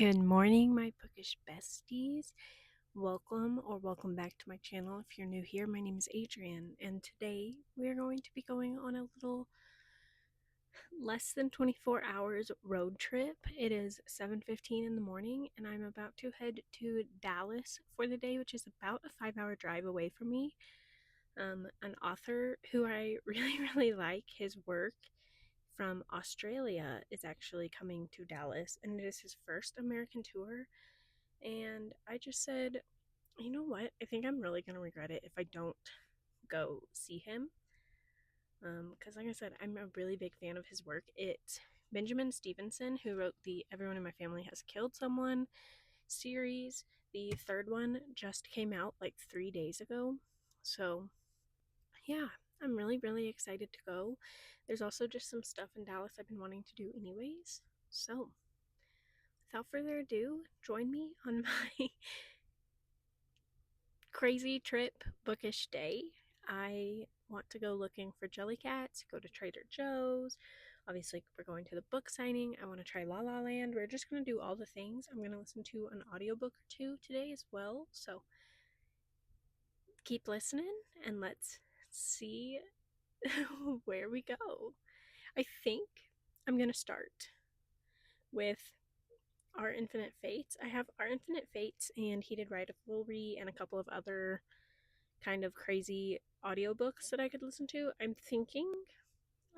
Good morning, my bookish besties. Welcome back to my channel. If you're new here, my name is Adrienne, and today we are going to be going on a little less than 24 hours road trip. It is 7:15 in the morning, and I'm about to head to Dallas for the day, which is about a 5-hour drive away from me. An author who I really like his work from Australia is actually coming to Dallas, and it is his first American tour. And I just said, you know what? I think I'm really going to regret it if I don't go see him. Because, like I said, I'm a really big fan of his work. It's Benjamin Stevenson, who wrote the Everyone in My Family Has Killed Someone series. The third one just came out like 3 days ago. So, yeah, I'm really excited to go. There's also just some stuff in Dallas I've been wanting to do, anyways. So, without further ado, join me on my crazy trip bookish day. I want to go looking for Jellycats, go to Trader Joe's. Obviously, we're going to the book signing. I want to try La La Land. We're just going to do all the things. I'm going to listen to an audiobook or two today as well. So keep listening and let's see where we go. I think I'm going to start with Our Infinite Fates. I have Our Infinite Fates and Heated Rivalry and a couple of other kind of crazy audiobooks that I could listen to. I'm thinking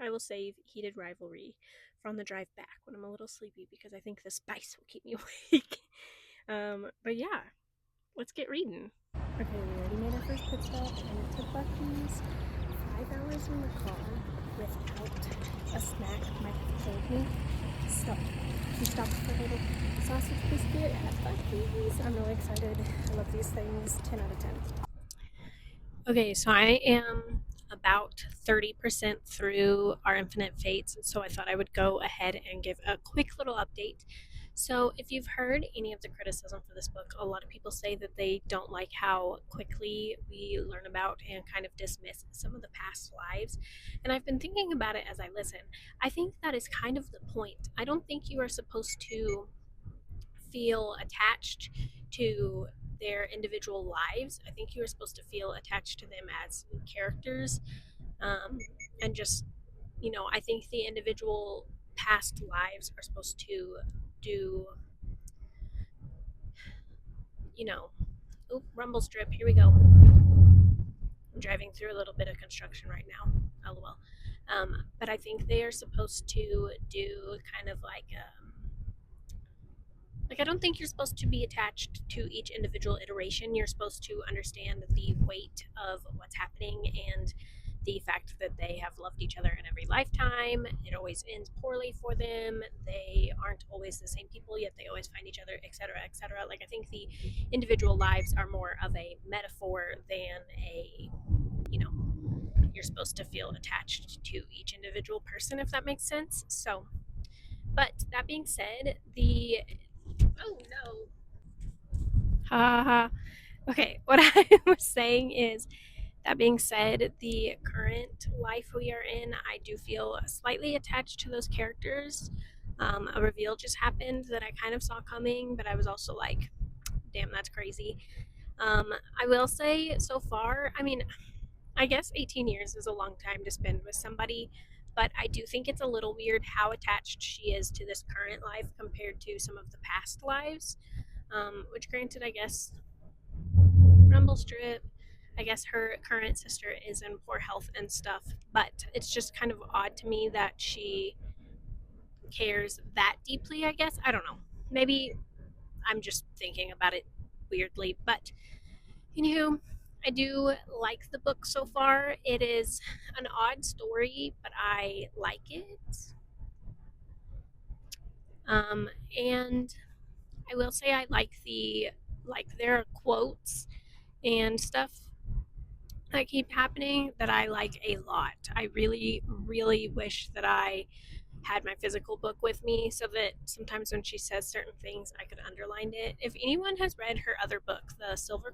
I will save Heated Rivalry for on the drive back when I'm a little sleepy because I think the spice will keep me awake. But yeah, let's get reading. Okay, we already made our first pit stop and it took Bucky's 5 hours in the car without a snack. Mike told me. So we stopped for a little sausage biscuit at Bucky's. I'm really excited. I love these things. 10 out of 10. Okay, so I am about 30% through Our Infinite Fates, so I thought I would go ahead and give a quick little update. So, if you've heard any of the criticism for this book, a lot of people say that they don't like how quickly we learn about and kind of dismiss some of the past lives. And I've been thinking about it as I listen. I think that is kind of the point. I don't think you are supposed to feel attached to their individual lives. I think you are supposed to feel attached to them as characters. Um, and just, I think the individual past lives are supposed to do, rumble strip, here we go. I'm driving through a little bit of construction right now, lol. But I think they are supposed to do kind of like, I don't think you're supposed to be attached to each individual iteration. You're supposed to understand the weight of what's happening and the fact that they have loved each other in every lifetime. It always ends poorly for them. They aren't always the same people, yet they always find each other, etc., etc. Like, I think the individual lives are more of a metaphor than you're supposed to feel attached to each individual person, if that makes sense. So, but that being said, oh no, ha ha. Okay, what I was saying is, that being said, the current life we are in, I do feel slightly attached to those characters. A reveal just happened that I kind of saw coming, but I was also like, damn, that's crazy. I will say, so far, I mean, I guess 18 years is a long time to spend with somebody, but I do think it's a little weird how attached she is to this current life compared to some of the past lives. Which, granted, I guess Rumble Strip, I guess her current sister is in poor health and stuff, but it's just kind of odd to me that she cares that deeply, I guess. I don't know. Maybe I'm just thinking about it weirdly, but anywho, I do like the book so far. It is an odd story, but I like it. And I will say I like there are quotes and stuff that keep happening that I like a lot. I really wish that I had my physical book with me so that sometimes when she says certain things, I could underline it. If anyone has read her other book, the Silver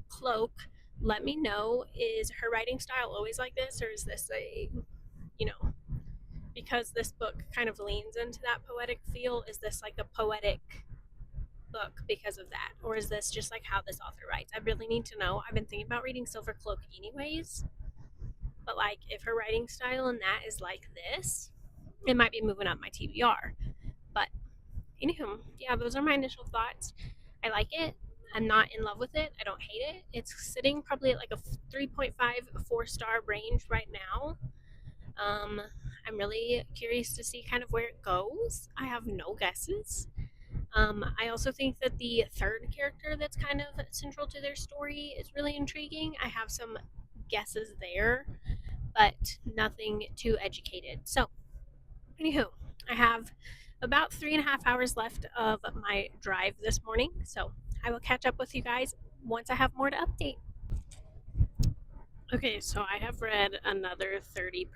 Cloak, let me know. Is her writing style always like this, or is this a, you know, because this book kind of leans into that poetic feel, is this like a poetic book because of that? Or is this just like how this author writes? I really need to know. I've been thinking about reading Silver Cloak anyways, but like if her writing style and that is like this, it might be moving up my TBR. But anywho, yeah, those are my initial thoughts. I like it. I'm not in love with it. I don't hate it. It's sitting probably at like a 3.5, 4-star range right now. Um, I'm really curious to see kind of where it goes. I have no guesses. I also think that the third character that's kind of central to their story is really intriguing. I have some guesses there, but nothing too educated. So, anywho, I have about 3.5 hours left of my drive this morning. So, I will catch up with you guys once I have more to update. Okay, so I have read another 30%,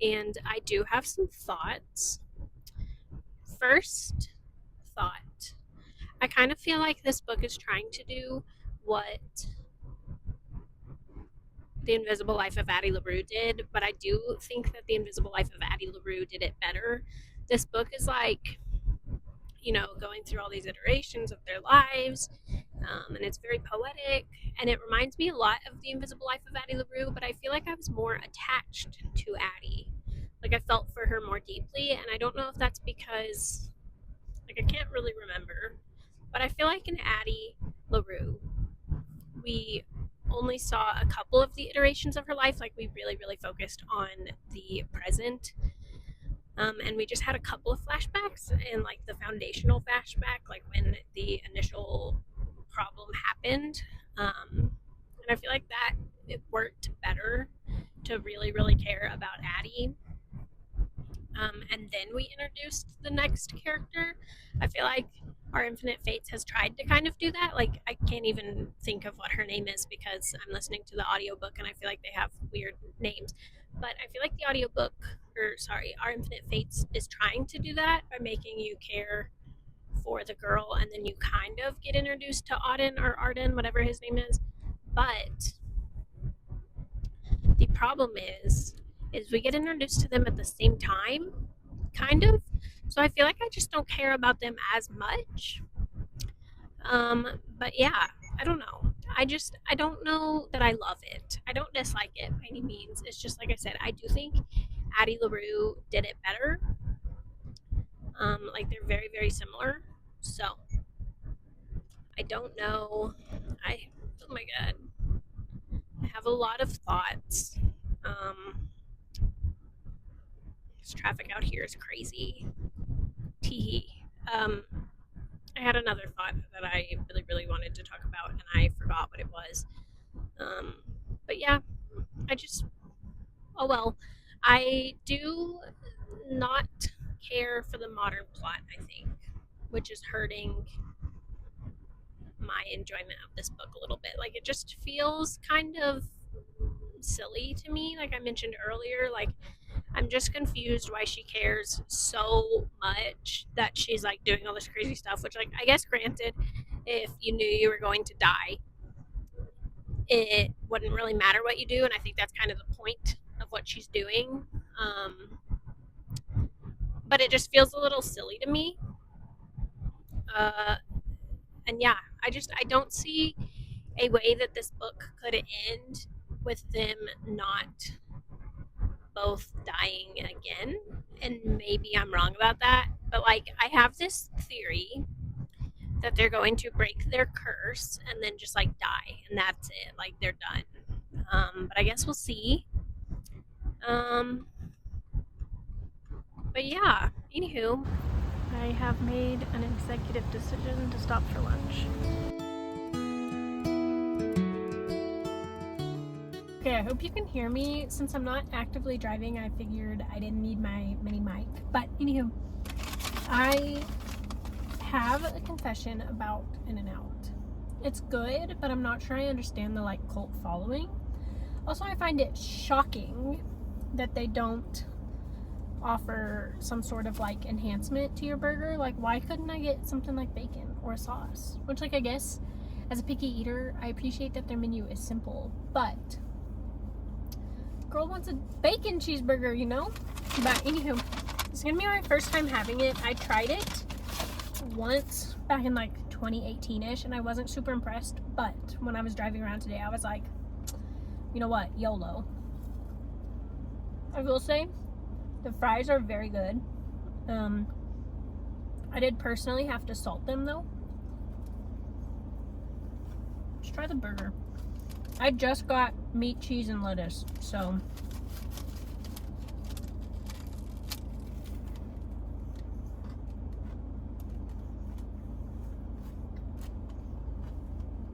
and I do have some thoughts. First thought, I kind of feel like this book is trying to do what The Invisible Life of Addie LaRue did, but I do think that The Invisible Life of Addie LaRue did it better. This book is like, going through all these iterations of their lives, and it's very poetic, and it reminds me a lot of The Invisible Life of Addie LaRue, but I feel like I was more attached to Addie. Like, I felt for her more deeply, and I don't know if that's because, like, I can't really remember, but I feel like in Addie LaRue, we only saw a couple of the iterations of her life. Like, we really, really focused on the present. And we just had a couple of flashbacks and like the foundational flashback, like when the initial problem happened. And I feel like that it worked better to really, really care about Addie. And then we introduced the next character. I feel like Our Infinite Fates has tried to kind of do that. Like, I can't even think of what her name is because I'm listening to the audiobook and I feel like they have weird names. But I feel like the audiobook, or sorry, Our Infinite Fates is trying to do that by making you care for the girl and then you kind of get introduced to Auden or Arden, whatever his name is. But the problem is we get introduced to them at the same time, kind of. So I feel like I just don't care about them as much. But yeah, I don't know. I don't know that I love it. I don't dislike it by any means. It's just like I said, I do think Addie LaRue did it better. Like they're very, very similar. So I don't know. Oh my god. I have a lot of thoughts. This traffic out here is crazy. Teehee. I had another thought that I really, really wanted to talk about, and I forgot what it was. Um, but yeah, I just, oh well. I do not care for the modern plot, I think, which is hurting my enjoyment of this book a little bit. Like, it just feels kind of silly to me, like I mentioned earlier. Like, I'm just confused why she cares so much that she's like doing all this crazy stuff, which, like, I guess granted, if you knew you were going to die, it wouldn't really matter what you do, and I think that's kind of the point of what she's doing. But it just feels a little silly to me. And yeah, I don't see a way that this book could end with them not both dying again. And maybe I'm wrong about that, but like I have this theory that they're going to break their curse and then just like die, and that's it. Like they're done. But I guess we'll see. Um, but yeah, anywho, I have made an executive decision to stop for lunch. Okay, I hope you can hear me. Since I'm not actively driving, I figured I didn't need my mini mic. But anywho, I have a confession about In-N-Out. It's good, but I'm not sure I understand the like cult following. Also, I find it shocking that they don't offer some sort of like enhancement to your burger. Like, why couldn't I get something like bacon or a sauce? Which, like, I guess as a picky eater, I appreciate that their menu is simple, but girl wants a bacon cheeseburger, you know? But anywho, it's gonna be my first time having it. I tried it once back in like 2018-ish and I wasn't super impressed, but when I was driving around today I was like, you know what, YOLO. I will say the fries are very good. I did personally have to salt them though. Let's try the burger. I just got meat, cheese, and lettuce, so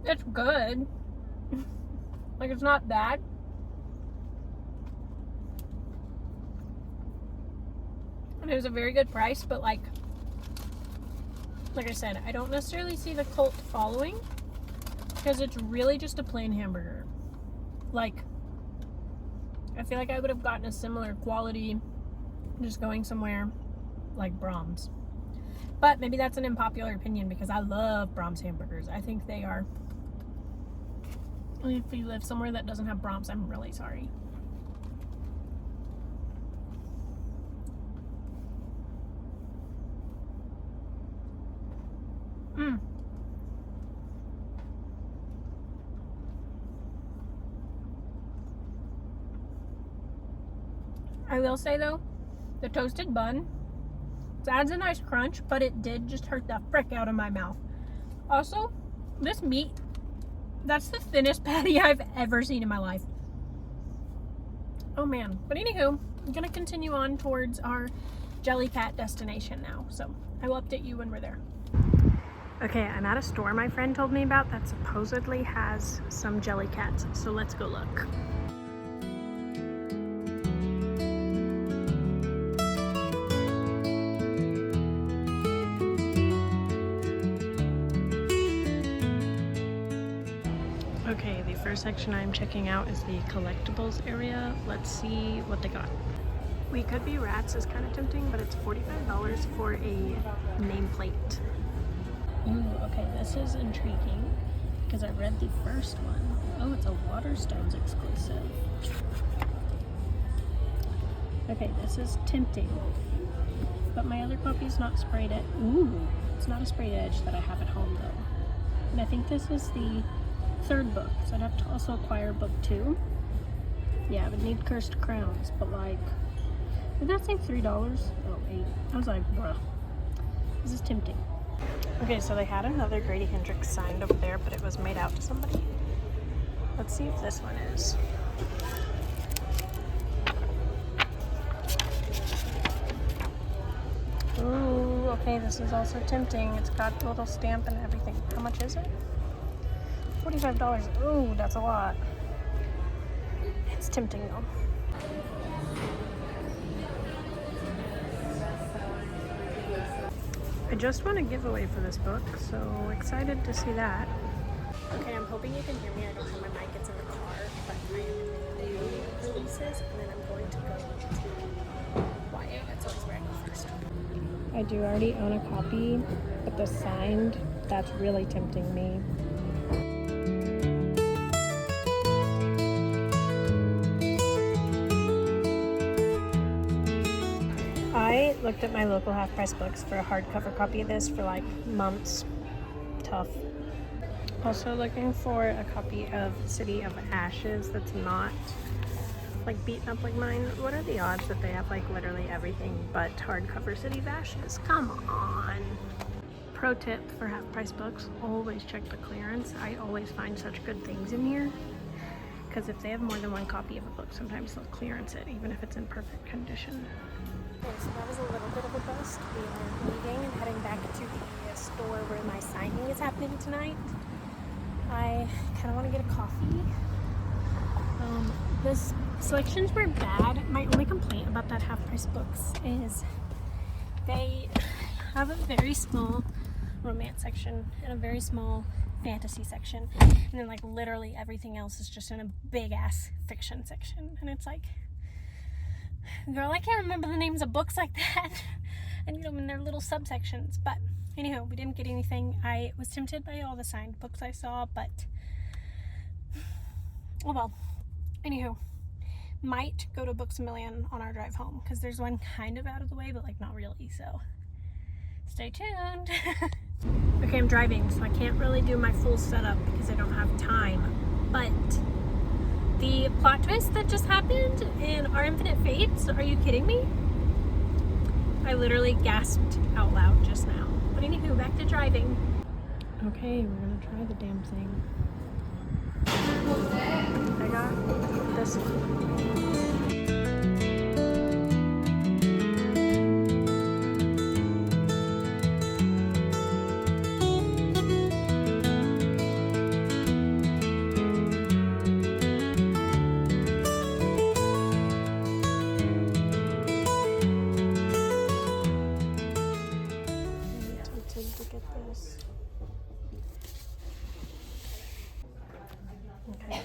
it's good. Like, it's not bad. And it was a very good price, but like I said, I don't necessarily see the cult following because it's really just a plain hamburger. Like, I feel like I would have gotten a similar quality just going somewhere like Brahms. But maybe that's an unpopular opinion because I love Brahms hamburgers. I think they are. If you live somewhere that doesn't have Brahms, I'm really sorry. I will say though, the toasted bun, it adds a nice crunch, but it did just hurt the frick out of my mouth. Also, this meat, that's the thinnest patty I've ever seen in my life. Oh man. But anywho, I'm gonna continue on towards our Jellycat destination now. So I will update you when we're there. Okay, I'm at a store my friend told me about that supposedly has some Jellycats. So let's go look. Okay, the first section I'm checking out is the collectibles area. Let's see what they got. We Could Be Rats is kind of tempting, but it's $45 for a nameplate. Ooh, okay, this is intriguing because I read the first one. Oh, it's a Waterstones exclusive. Okay, this is tempting, but my other copy's not sprayed edge. Ooh, it's not a sprayed edge that I have at home though. And I think this is the third book, so I'd have to also acquire book 2. Yeah, I would need Cursed Crowns, but like, did that say $3? Oh, $8. I was like, bruh, this is tempting. Okay, so they had another Grady Hendrix signed over there, but it was made out to somebody. Let's see if this one is. Ooh, okay, this is also tempting. It's got a little stamp and everything. How much is it? $45. Ooh, that's a lot. It's tempting though. I just won a giveaway for this book, so excited to see that. Okay, I'm hoping you can hear me. I don't have my mic, it's in the car, but I am in the releases, and then I'm going to go to YA. That's always where I go first. I do already own a copy, but the signed, that's really tempting me. I looked at my local half-price books for a hardcover copy of this for like months. Tough. Also looking for a copy of City of Ashes that's not like beaten up like mine. What are the odds that they have like literally everything but hardcover City of Ashes? Come on. Pro tip for half-price books, always check the clearance. I always find such good things in here. Because if they have more than one copy of a book, sometimes they'll clearance it, even if it's in perfect condition. Okay, so that was a little bit of a bust. We are leaving and heading back to the store where my signing is happening tonight. I kind of want to get a coffee. The selections were bad. My only complaint about that half-price books is they have a very small romance section and a very small fantasy section, and then like literally everything else is just in a big ass fiction section, and it's like, girl, I can't remember the names of books like that. I need them in their little subsections. But anywho, we didn't get anything. I was tempted by all the signed books I saw, but oh well. Anywho, Might go to Books A Million on our drive home because there's one kind of out of the way, but like not really, so stay tuned. Okay, I'm driving, so I can't really do my full setup because I don't have time, but the plot twist that just happened in Our Infinite Fates, are you kidding me? I literally gasped out loud just now. But anywho, back to driving. Okay, we're gonna try the damn thing. I got this one. I'm tempted to get this. Okay.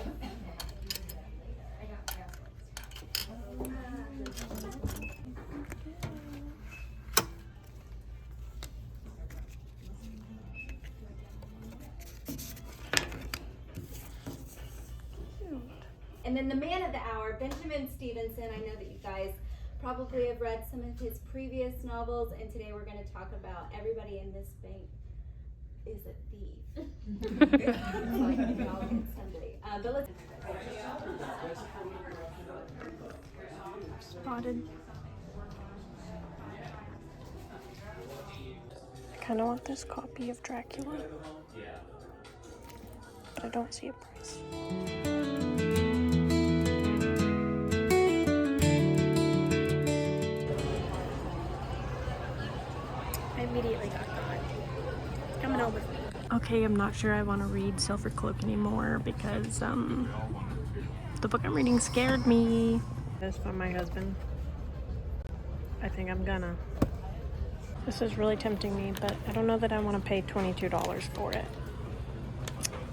And then the man of the hour, Benjamin Stevenson. I know that you guys probably have read some of his previous novels, and today we're going to talk about Everybody in This Bank is a Thief. So I think I'll get somebody. But let's. Spotted. I kind of want this copy of Dracula, but I don't see a price. I immediately got that. It's coming over me. Okay, I'm not sure I want to read Silver Cloak anymore because the book I'm reading scared me. This from my husband. I think I'm gonna. This is really tempting me, but I don't know that I want to pay $22 for it.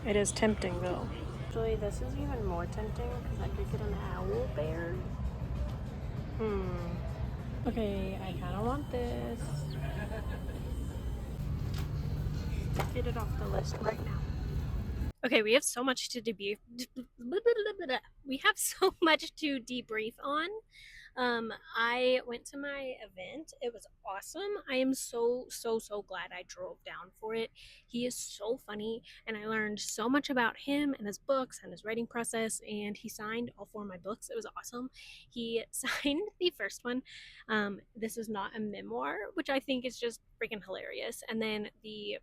It is tempting though. Actually, this is even more tempting because I could get an owl bear. Okay, I kind of want this. Get it off the list right now. Okay, we have so much to debrief. We have so much to debrief on. I went to my event. It was awesome. I am so glad I drove down for it. He is so funny, and I learned so much about him and his books and his writing process, and he signed all 4 of my books. It was awesome. He signed the first one. This is not a memoir, which I think is just freaking hilarious. And then the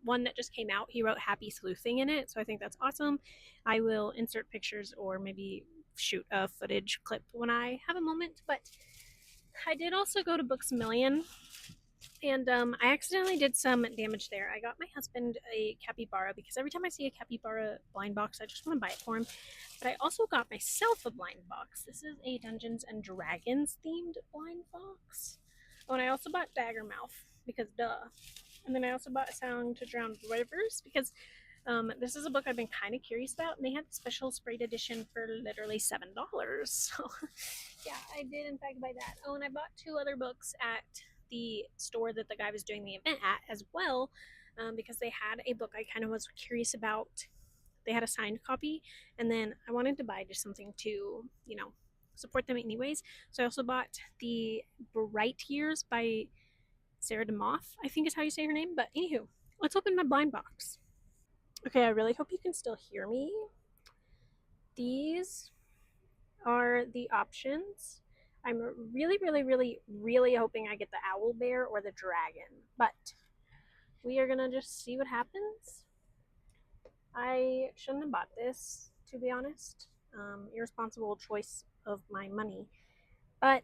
one that just came out, he wrote Happy Sleuthing in it, so I think that's awesome. I will insert pictures or maybe shoot a footage clip when I have a moment. But I did also go to Books A Million, and I accidentally did some damage there. I got my husband a capybara because every time I see a capybara blind box, I just want to buy it for him. But I also got myself a blind box. This is a Dungeons and Dragons themed blind box. Oh, and I also bought Daggermouth because duh. And then I also bought Song to Drown Rivers because this is a book I've been kind of curious about, and they had the special sprayed edition for literally $7. So yeah, I did in fact buy that. Oh, and I bought 2 other books at the store that the guy was doing the event at as well, because they had a book I kind of was curious about. They had a signed copy, and then I wanted to buy just something to, support them anyways. So I also bought the Bright Years by Sarah DeMoth, I think is how you say her name. But anywho, let's open my blind box. Okay, I really hope you can still hear me. These are the options. I'm really hoping I get the owl bear or the dragon, but we are gonna just see what happens. I shouldn't have bought this, to be honest. Irresponsible choice of my money, but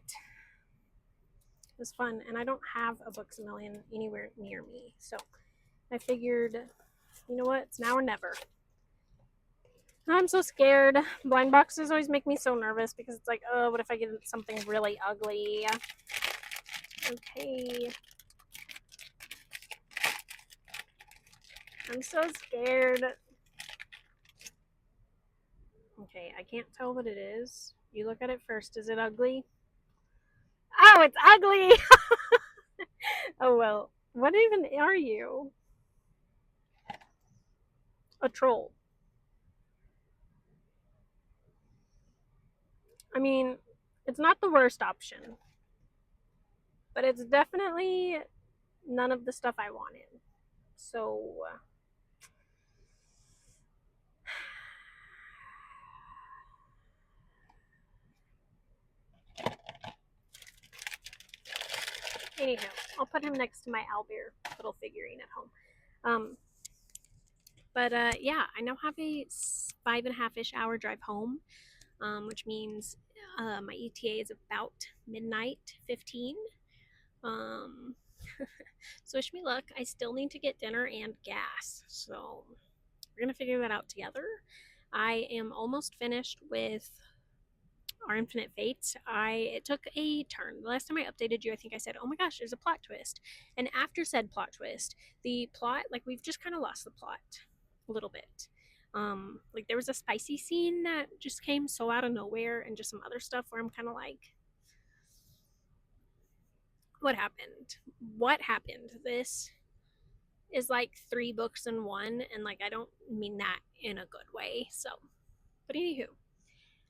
it was fun, and I don't have a Books A Million anywhere near me, so I figured, you know what, it's now or never. I'm so scared. Blind boxes always make me so nervous because it's like, oh, what if I get something really ugly? Okay. I'm so scared. Okay, I can't tell what it is. You look at it first. Is it ugly? Oh, it's ugly! Oh, well. What even are you? A troll. I mean, it's not the worst option, but it's definitely none of the stuff I wanted. So, anyhow, I'll put him next to my owlbear little figurine at home. Um, but yeah, I now have a 5.5-ish hour drive home, which means my ETA is about midnight 15. Um, so wish me luck. I still need to get dinner and gas, so we're gonna figure that out together. I am almost finished with our Infinite Fates. It took a turn. The last time I updated you, I think I said, "Oh my gosh, there's a plot twist," and after said plot twist, the plot, like, we've just kind of lost the plot a little bit. Like, there was a spicy scene that just came so out of nowhere, and just some other stuff where I'm kind of like, what happened? What happened? This is like 3 books in one, and like, I don't mean that in a good way. So, but anywho,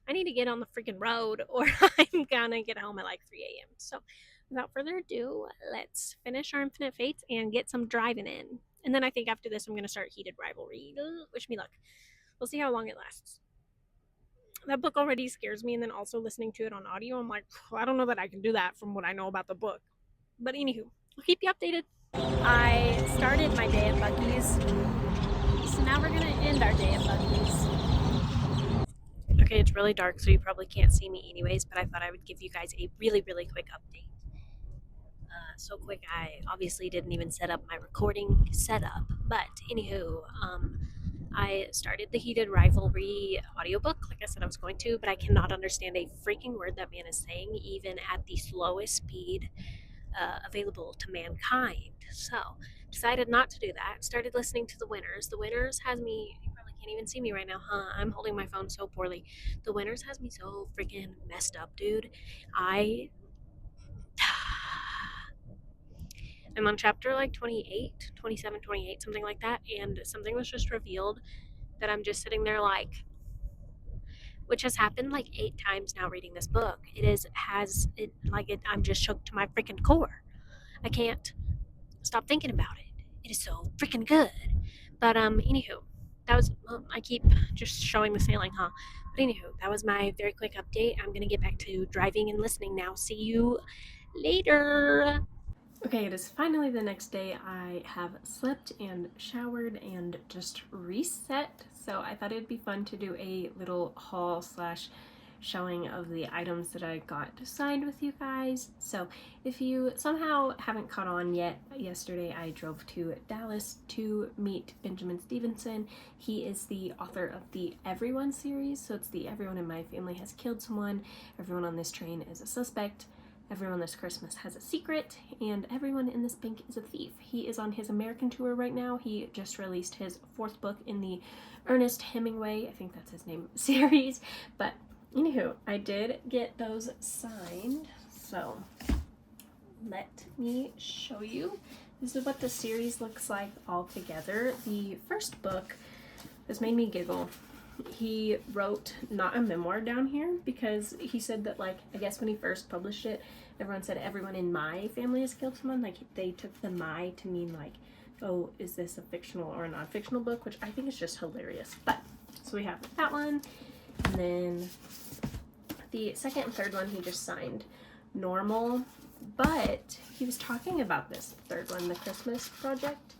I need to get on the freaking road, or I'm gonna get home at like 3 a.m. So, without further ado, let's finish our Infinite Fates and get some driving in. And then I think after this, I'm gonna start Heated Rivalry. Wish me luck. We'll see how long it lasts. That book already scares me, and then also listening to it on audio, I'm like, I don't know that I can do that from what I know about the book. But anywho, I'll keep you updated. I started my day at Bucky's, so now we're gonna end our day at Bucky's. Okay, it's really dark, so you probably can't see me anyways, but I thought I would give you guys a really, really quick update. So quick, I obviously didn't even set up my recording setup, but anywho, I started the Heated Rivalry audiobook, like I said I was going to, but I cannot understand a freaking word that man is saying, even at the slowest speed available to mankind. So, decided not to do that. Started listening to The Winners. The Winners has me, you probably can't even see me right now, huh? I'm holding my phone so poorly. The Winners has me so freaking messed up, dude. I. I'm on chapter like 28, 27, 28, something like that, and something was just revealed that I'm just sitting there like, which has happened like 8 times now reading this book. I'm just shook to my freaking core. I can't stop thinking about it. It is so freaking good. But anywho, that was I keep just showing the sailing, huh? But anywho, that was my very quick update. I'm gonna get back to driving and listening now. See you later. Okay, it is finally the next day. I have slept and showered and just reset. So I thought it'd be fun to do a little haul slash showing of the items that I got signed with you guys. So if you somehow haven't caught on yet, yesterday I drove to Dallas to meet Benjamin Stevenson. He is the author of the Everyone series. So it's the Everyone in My Family Has Killed Someone, Everyone on This Train is a Suspect, Everyone This Christmas Has a Secret, and Everyone in This Bank is a Thief. He is on his American tour right now. He just released his 4th book in the Ernest Hemingway, I think that's his name, series. But anywho, I did get those signed, so let me show you. This is what the series looks like all together. The first book, this made me giggle. He wrote not a memoir down here because he said that, like, I guess when he first published it, everyone said everyone in my family has killed someone. Like, they took the "my" to mean like, oh, is this a fictional or a non-fictional book, which I think is just hilarious. But so we have that one, and then the second and third one he just signed normal, but he was talking about this third one, the Christmas Project,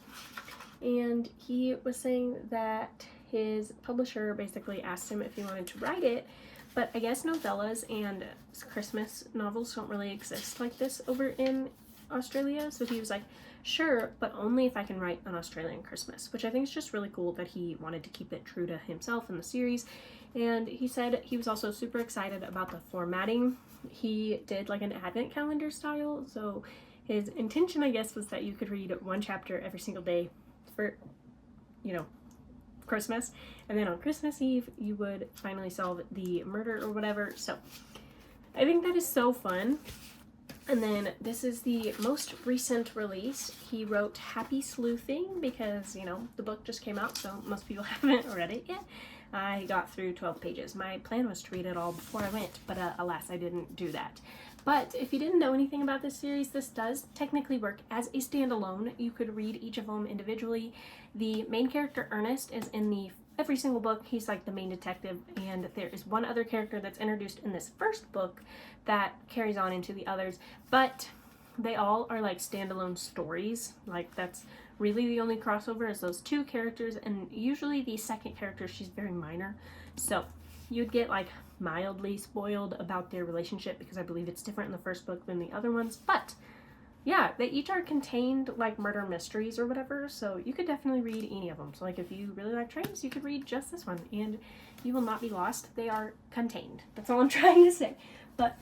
and he was saying that his publisher basically asked him if he wanted to write it, but I guess novellas and Christmas novels don't really exist like this over in Australia, so he was like, sure, but only if I can write an Australian Christmas, which I think is just really cool that he wanted to keep it true to himself in the series. And he said he was also super excited about the formatting. He did like an advent calendar style, so his intention, I guess, was that you could read one chapter every single day for, Christmas, and then on Christmas Eve you would finally solve the murder or whatever. So I think that is so fun. And then this is the most recent release. He wrote Happy Sleuthing because, the book just came out, so most people haven't read it yet. I got through 12 pages. My plan was to read it all before I went, but alas, I didn't do that. But if you didn't know anything about this series, this does technically work as a standalone. You could read each of them individually. The main character, Ernest, is in every single book. He's like the main detective, and there is one other character that's introduced in this first book that carries on into the others, but they all are like standalone stories. Like, that's really the only crossover is those two characters, and usually the second character, she's very minor, so you'd get like mildly spoiled about their relationship because I believe it's different in the first book than the other ones. But yeah, they each are contained like murder mysteries or whatever, so you could definitely read any of them. So like if you really like trains, you could read just this one and you will not be lost. They are contained. That's all I'm trying to say. But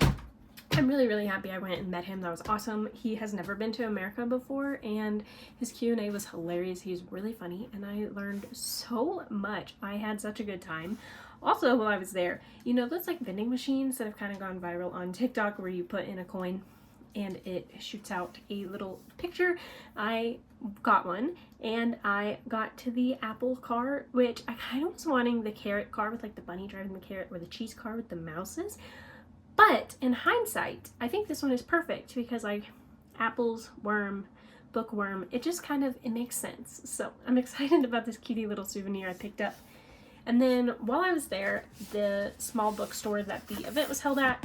I'm really, really happy I went and met him. That was awesome. He has never been to America before, and his Q&A was hilarious. He's really funny, and I learned so much. I had such a good time. Also, while I was there, you know those like vending machines that have kind of gone viral on TikTok where you put in a coin and it shoots out a little picture? I got one, and I got to the Apple car, which I kind of was wanting the carrot car with like the bunny driving the carrot, or the cheese car with the mouses. But in hindsight, I think this one is perfect because like apples, worm, bookworm, it just kind of, it makes sense. So I'm excited about this cutie little souvenir I picked up. And then while I was there, the small bookstore that the event was held at,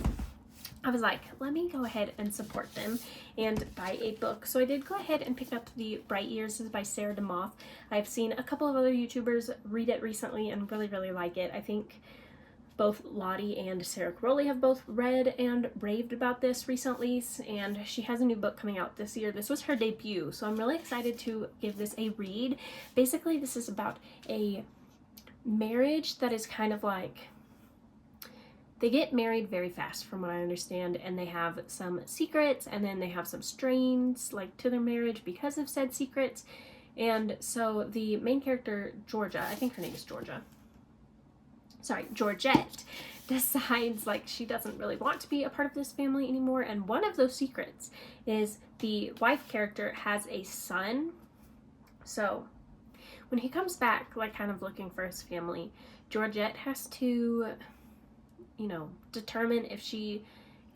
I was like, let me go ahead and support them and buy a book. So I did go ahead and pick up the Bright Years. This is by Sarah DeMoth. I've seen a couple of other YouTubers read it recently and really, really like it. I think both Lottie and Sarah Crowley have both read and raved about this recently, and she has a new book coming out this year. This was her debut, so I'm really excited to give this a read. Basically, this is about a marriage that is kind of like, they get married very fast from what I understand, and they have some secrets, and then they have some strains like to their marriage because of said secrets. And so the main character, Georgia, I think her name is Georgette, decides like she doesn't really want to be a part of this family anymore, and one of those secrets is the wife character has a son. So when he comes back, like kind of looking for his family, Georgette has to, you know, determine if she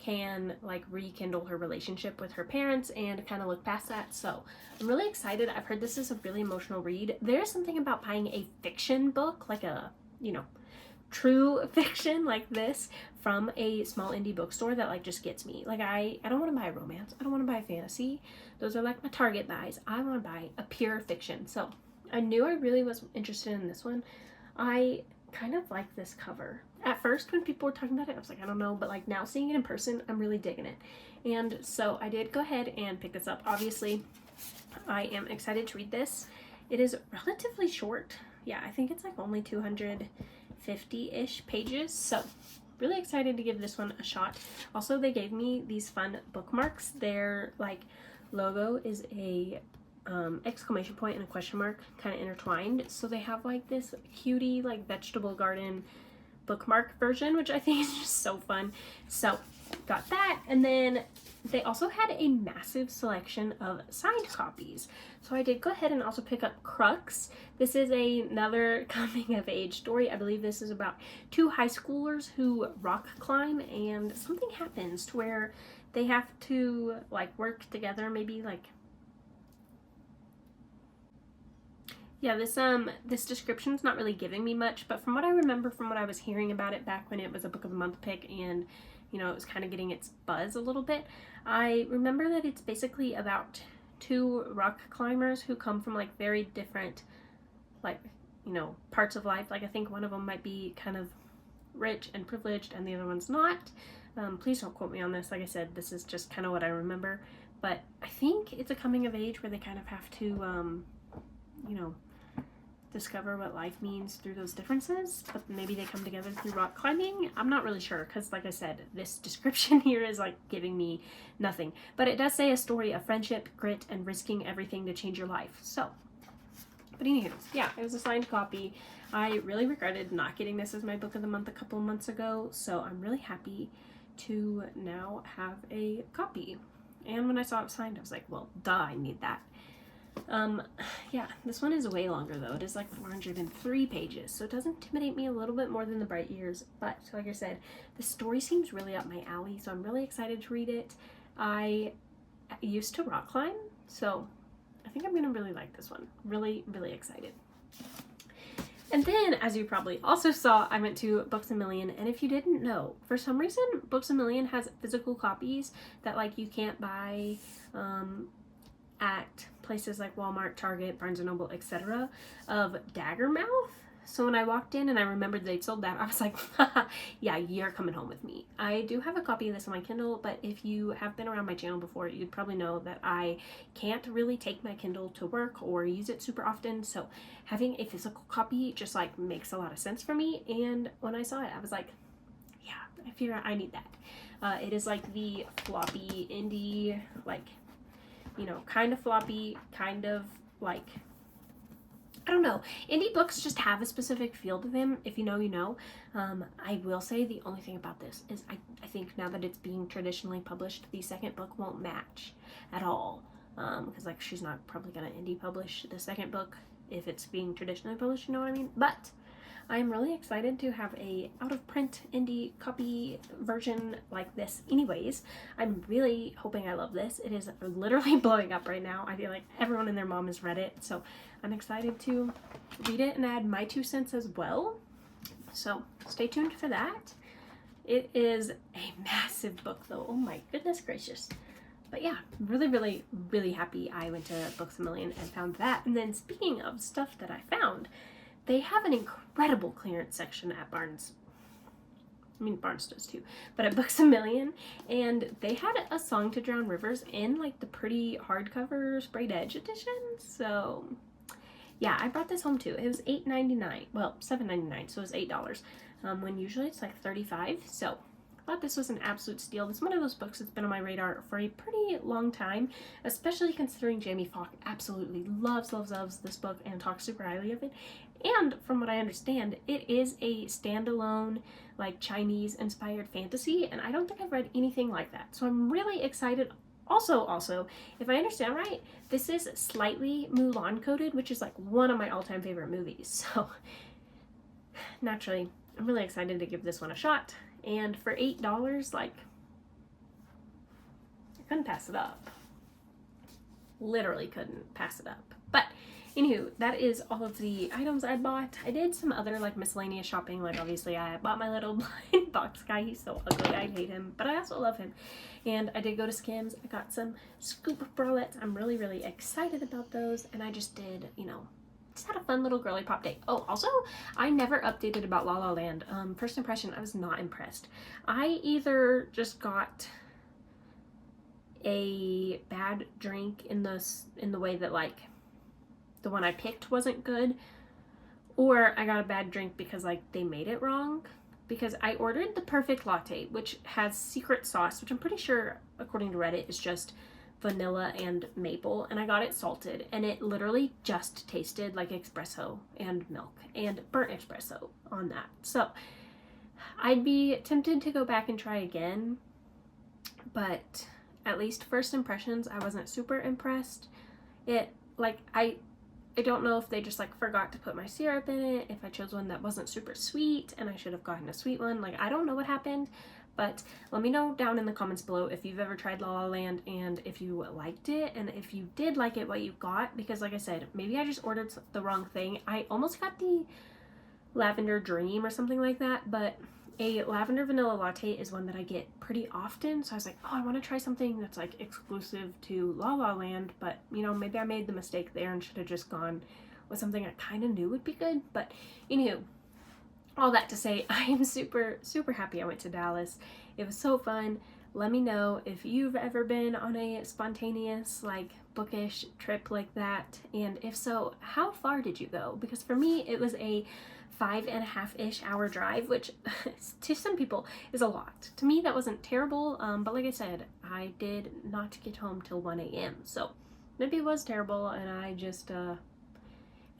can like rekindle her relationship with her parents and kind of look past that. So I'm really excited. I've heard this is a really emotional read. There's something about buying a fiction book, like a, you know, true fiction like this from a small indie bookstore that like just gets me. Like I don't want to buy a romance. I don't want to buy a fantasy. Those are like my target buys. I want to buy a pure fiction. So I knew I really was interested in this one. I kind of like this cover. At first when people were talking about it, I was like, I don't know, but like now seeing it in person, I'm really digging it. And so I did go ahead and pick this up. Obviously, I am excited to read this. It is relatively short. Yeah, I think it's like only 250-ish pages, so really excited to give this one a shot. Also, they gave me these fun bookmarks. Their like logo is a exclamation point and a question mark kind of intertwined, so they have like this cutie like vegetable garden bookmark version, which I think is just so fun. So got that, and then they also had a massive selection of signed copies. So I did go ahead and also pick up Crux. This is another coming of age story. I believe this is about two high schoolers who rock climb, and something happens to where they have to like work together, maybe like, yeah, this description's not really giving me much, but from what I remember from what I was hearing about it back when it was a book of the month pick and, you know, it was kind of getting its buzz a little bit, I remember that it's basically about two rock climbers who come from like very different, like, you know, parts of life. Like I think one of them might be kind of rich and privileged and the other one's not. Please don't quote me on this. Like I said, this is just kind of what I remember, but I think it's a coming of age where they kind of have to, you know, discover what life means through those differences, but maybe they come together through rock climbing. I'm not really sure, because like I said, this description here is like giving me nothing, but it does say a story of friendship, grit, and risking everything to change your life. So, but anywho, yeah, it was a signed copy. I really regretted not getting this as my book of the month a couple of months ago, so I'm really happy to now have a copy. And when I saw it signed, I was like, well, duh, I need that. Yeah, this one is way longer though. It is like 403 pages, so it does intimidate me a little bit more than The Bright Years. But like I said, the story seems really up my alley, so I'm really excited to read it. I used to rock climb, so I think I'm gonna really like this one. Really, really excited. And then, as you probably also saw, I went to Books A Million, and if you didn't know, for some reason, Books A Million has physical copies that like you can't buy at places like Walmart, Target, Barnes & Noble, etc. of Daggermouth. So when I walked in and I remembered they'd sold that, I was like, yeah, you're coming home with me. I do have a copy of this on my Kindle, but if you have been around my channel before, you'd probably know that I can't really take my Kindle to work or use it super often. So having a physical copy just like makes a lot of sense for me. And when I saw it, I was like, yeah, I figure I need that. It is like the floppy indie, like, you know, kind of floppy, kind of like, I don't know. Indie books just have a specific feel to them. If you know, you know. I will say the only thing about this is I think now that it's being traditionally published, the second book won't match at all. Because like she's not probably going to indie publish the second book if it's being traditionally published, you know what I mean? But I'm really excited to have a out-of-print indie copy version like this anyways. I'm really hoping I love this. It is literally blowing up right now. I feel like everyone and their mom has read it, so I'm excited to read it and add my 2 cents as well. So stay tuned for that. It is a massive book though. Oh my goodness gracious. But yeah, really, really, really happy I went to Books A Million and found that. And then speaking of stuff that I found, they have an incredible clearance section at Barnes. I mean, Barnes does too, but at Books A Million. And they had A Song to Drown Rivers in like the pretty hardcover sprayed edge edition. So yeah, I brought this home too. It was $8.99. Well, $7.99, so it was $8. When usually it's like $35. So I thought this was an absolute steal. This is one of those books that's been on my radar for a pretty long time, especially considering Jamie Falk absolutely loves this book and talks super highly of it. And from what I understand, it is a standalone, like Chinese inspired fantasy, and I don't think I've read anything like that. So I'm really excited. Also, if I understand right, this is slightly Mulan coded, which is like one of my all-time favorite movies. So naturally, I'm really excited to give this one a shot. And for $8, like, I couldn't pass it up. Literally couldn't pass it up. But anywho, that is all of the items I bought. I did some other like miscellaneous shopping. Like obviously I bought my little blind box guy. He's so ugly. I hate him, but I also love him. And I did go to Skims. I got some scoop bralettes. I'm really, really excited about those. And I just did, you know, just had a fun little girly pop day. Oh, also, I never updated about La La Land. First impression, I was not impressed. I either just got a bad drink in the way that like the one I picked wasn't good, or I got a bad drink because like they made it wrong. Because I ordered the perfect latte, which has secret sauce, which I'm pretty sure, according to Reddit, is just vanilla and maple, and I got it salted, and it literally just tasted like espresso and milk and burnt espresso on that. So I'd be tempted to go back and try again, but at least first impressions, I wasn't super impressed. It like I don't know if they just like forgot to put my syrup in it, if I chose one that wasn't super sweet and I should have gotten a sweet one. Like I don't know what happened, but let me know down in the comments below if you've ever tried La La Land and if you liked it, and if you did like it, what you got. Because like I said, maybe I just ordered the wrong thing. I almost got the Lavender Dream or something like that, but a lavender vanilla latte is one that I get pretty often, so I was like, oh, I want to try something that's like exclusive to La La Land, but you know, maybe I made the mistake there and should have just gone with something I kind of knew would be good. But anywho, all that to say, I am super, super happy I went to Dallas. It was so fun. Let me know if you've ever been on a spontaneous, like, bookish trip like that, and if so, how far did you go? Because for me, it was a 5.5-ish hour drive, which to some people is a lot. To me, that wasn't terrible, but like I said, I did not get home till 1 a.m. So maybe it was terrible and I just am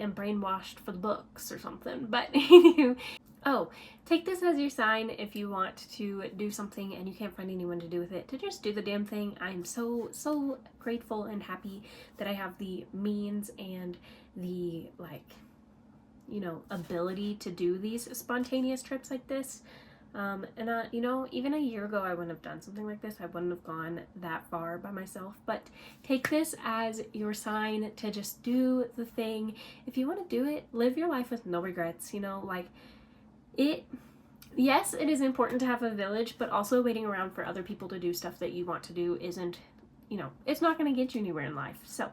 brainwashed for the books or something. But anywho, Oh, take this as your sign if you want to do something and you can't find anyone to do with it, to just do the damn thing. I'm so grateful and happy that I have the means and the, like, you know, ability to do these spontaneous trips like this. You know, even a year ago, I wouldn't have done something like this. I wouldn't have gone that far by myself. But take this as your sign to just do the thing. If you want to do it, live your life with no regrets. You know, like, yes, it is important to have a village, but also waiting around for other people to do stuff that you want to do isn't, you know, it's not going to get you anywhere in life. So,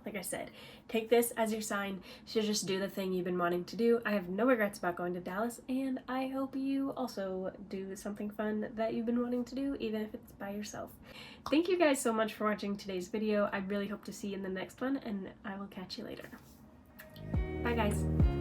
like I said, take this as your sign to just do the thing you've been wanting to do. I have no regrets about going to Dallas, and I hope you also do something fun that you've been wanting to do, even if it's by yourself. Thank you guys so much for watching today's video. I really hope to see you in the next one, and I will catch you later. Bye, guys.